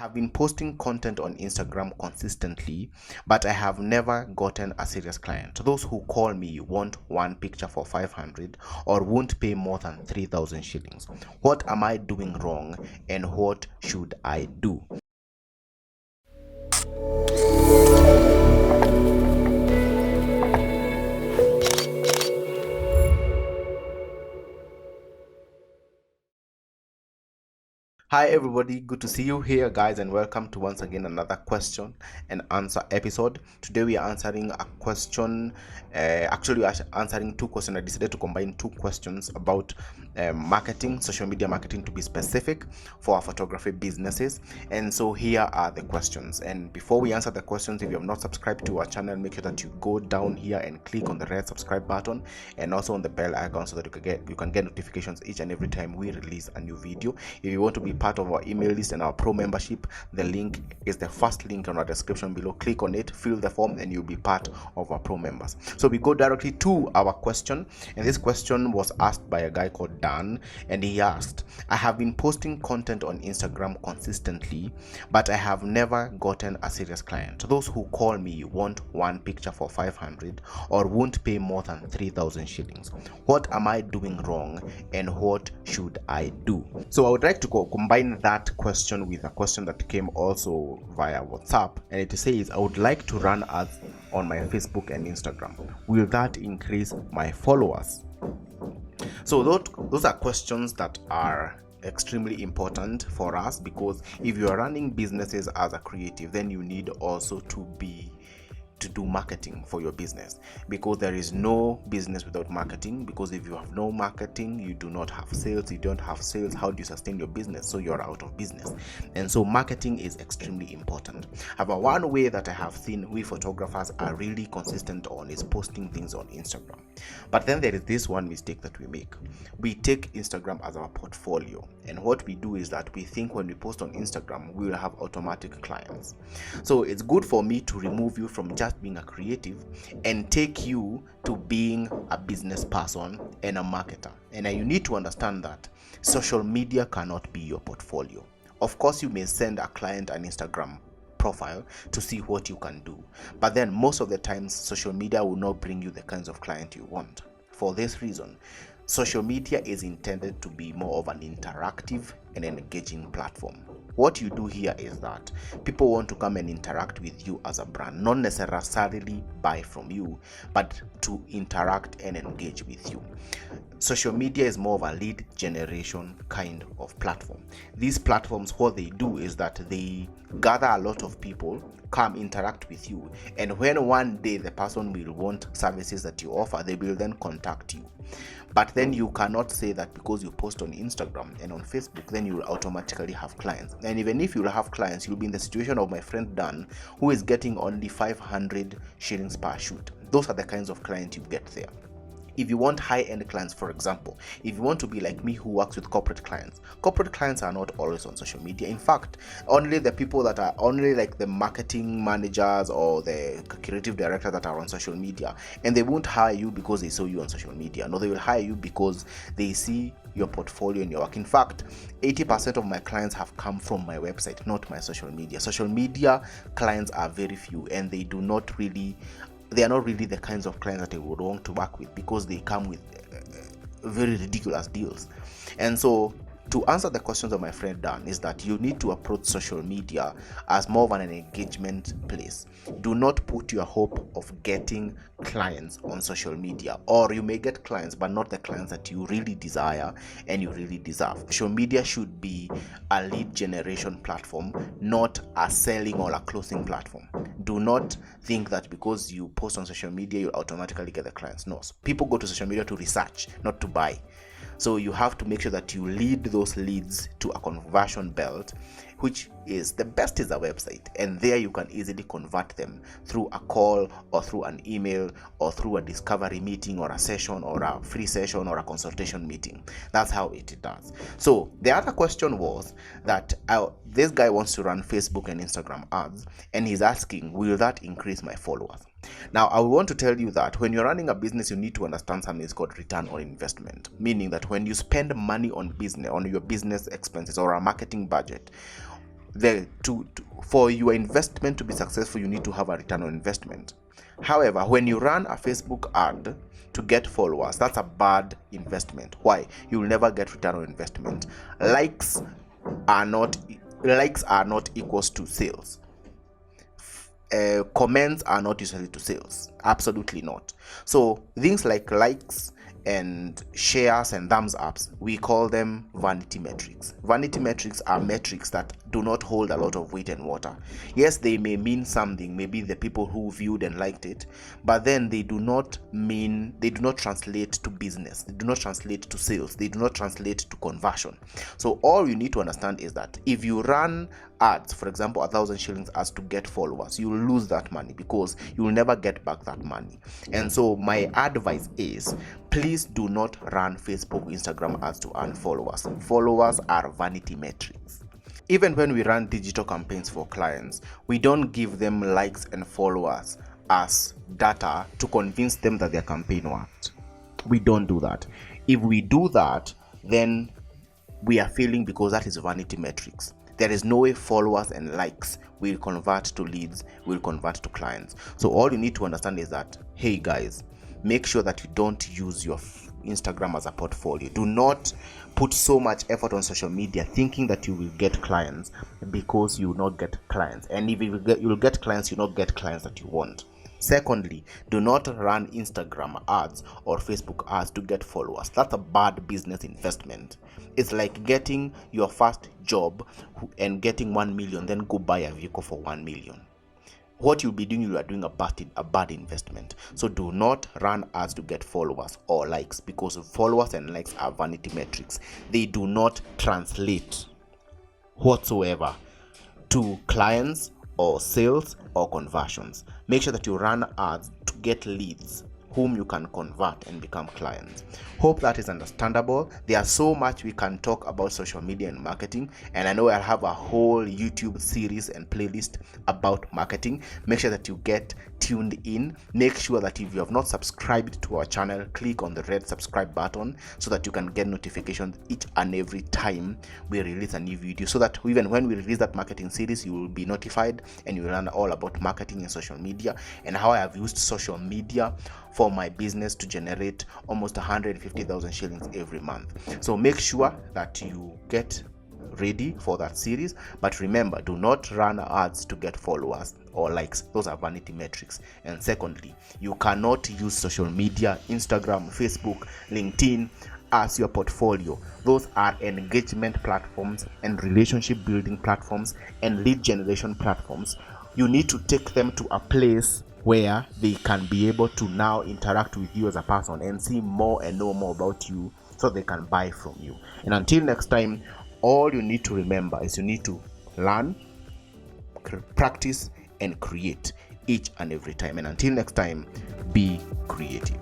have been posting content on Instagram consistently, but I have never gotten a serious client. Those who call me want one picture for 500 or won't pay more than 3,000 shillings. What am I doing wrong and what should I do? Hi everybody, good to see you here guys, and welcome to once again another question and answer episode. Today we are answering a question, actually we are answering two questions. I decided to combine two questions about marketing, social media marketing to be specific for our photography businesses. And so here are the questions. And before we answer the questions, if you have not subscribed to our channel, make sure that you go down here and click on the red subscribe button and also on the bell icon so that you can get notifications each and every time we release a new video. If you want to be part of our email list and our pro membership, the link is the first link in our description below. Click on it, fill the form, and you'll be part of our pro members. So we go directly to our question, and this question was asked by a guy called Dan, and he asked, I have been posting content on Instagram consistently, but I have never gotten a serious client. Those who call me want one picture for 500 or won't pay more than 3,000 shillings. What am I doing wrong and what should I do? So I would like to combine that question with a question that came also via WhatsApp, and it says, I would like to run ads on my Facebook and Instagram. Will that increase my followers? So those are questions that are extremely important for us, because if you are running businesses as a creative, then you need also to do marketing for your business, because there is no business without marketing. Because if you have no marketing, you do not have sales. You don't have sales, how do you sustain your business? So you're out of business. And so marketing is extremely important. However, one way that I have seen we photographers are really consistent on is posting things on Instagram. But then there is this one mistake that we make. We take Instagram as our portfolio, and what we do is that we think when we post on Instagram we will have automatic clients. So it's good for me to remove you from just being a creative and take you to being a business person and a marketer. And you need to understand that social media cannot be your portfolio. Of course, you may send a client an Instagram profile to see what you can do, but then most of the times social media will not bring you the kinds of client you want. For this reason, social media is intended to be more of an interactive and engaging platform. What you do here is that people want to come and interact with you as a brand, not necessarily buy from you, but to interact and engage with you. Social media is more of a lead generation kind of platform. These platforms, what they do is that they gather a lot of people, come interact with you, and when one day the person will want services that you offer, they will then contact you. But then you cannot say that because you post on Instagram and on Facebook, then you will automatically have clients. And even if you will have clients, you'll be in the situation of my friend Dan, who is getting only 500 shillings per shoot. Those are the kinds of clients you get there. If you want high-end clients, for example, if you want to be like me who works with corporate clients are not always on social media. In fact, only the people that are only like the marketing managers or the creative directors that are on social media, and they won't hire you because they saw you on social media. No, they will hire you because they see your portfolio and your work. In fact, 80% of my clients have come from my website, not my social media. Social media clients are very few, and they are not really the kinds of clients that I would want to work with, because they come with very ridiculous deals. And so to answer the questions of my friend Dan is that you need to approach social media as more of an engagement place. Do not put your hope of getting clients on social media, or you may get clients but not the clients that you really desire and you really deserve. Social media should be a lead generation platform, not a selling or a closing platform. Do not think that because you post on social media you'll automatically get the clients. No, people go to social media to research, not to buy. So you have to make sure that you lead those leads to a conversion belt, which is the best is a website, and there you can easily convert them through a call or through an email or through a discovery meeting or a session or a free session or a consultation meeting. That's how it does. So the other question was that this guy wants to run Facebook and Instagram ads, and he's asking, will that increase my followers? Now, I want to tell you that when you're running a business, you need to understand something is called return on investment, meaning that when you spend money on your business expenses or a marketing budget, for your investment to be successful, you need to have a return on investment. However, when you run a Facebook ad to get followers, that's a bad investment. Why? You will never get return on investment. Likes are not equals to sales. Comments are not usually to sales. Absolutely not. So things like likes and shares and thumbs ups, we call them vanity metrics. Vanity metrics are metrics that do not hold a lot of weight and water. Yes, they may mean something, maybe the people who viewed and liked it, but then they do not translate to business, they do not translate to sales, they do not translate to conversion. So all you need to understand is that if you run ads, for example 1,000 shillings ads to get followers, you will lose that money because you will never get back that money. And so my advice is, please do not run Facebook, Instagram ads to earn followers. Followers are vanity metrics. Even when we run digital campaigns for clients, we don't give them likes and followers as data to convince them that their campaign worked. We don't do that. If we do that, then we are failing because that is vanity metrics. There is no way followers and likes will convert to leads, will convert to clients. So all you need to understand is that, hey guys, make sure that you don't use your Instagram as a portfolio. Do not put so much effort on social media thinking that you will get clients, because you will not get clients. And if you will get clients, you will not get clients that you want. Secondly, do not run Instagram ads or Facebook ads to get followers. That's a bad business investment. It's like getting your first job and getting 1 million, then go buy a vehicle for 1 million. What you'll be doing, you are doing a bad investment. So do not run ads to get followers or likes, because followers and likes are vanity metrics. They do not translate whatsoever to clients or sales or conversions. Make sure that you run ads to get leads whom you can convert and become clients. Hope that is understandable. There's so much we can talk about social media and marketing, and I know I'll have a whole YouTube series and playlist about marketing. Make sure that you get tuned in. Make sure that if you have not subscribed to our channel, click on the red subscribe button so that you can get notifications each and every time we release a new video, so that even when we release that marketing series, you will be notified and you will learn all about marketing and social media and how I have used social media for my business to generate almost 150,000 shillings every month. So make sure that you get ready for that series, but remember, do not run ads to get followers or likes. Those are vanity metrics. And secondly, you cannot use social media, Instagram, Facebook, LinkedIn as your portfolio. Those are engagement platforms and relationship building platforms and lead generation platforms. You need to take them to a place where they can be able to now interact with you as a person and see more and know more about you, so they can buy from you. And until next time, all you need to remember is you need to learn, practice, and create each and every time. And until next time, be creative.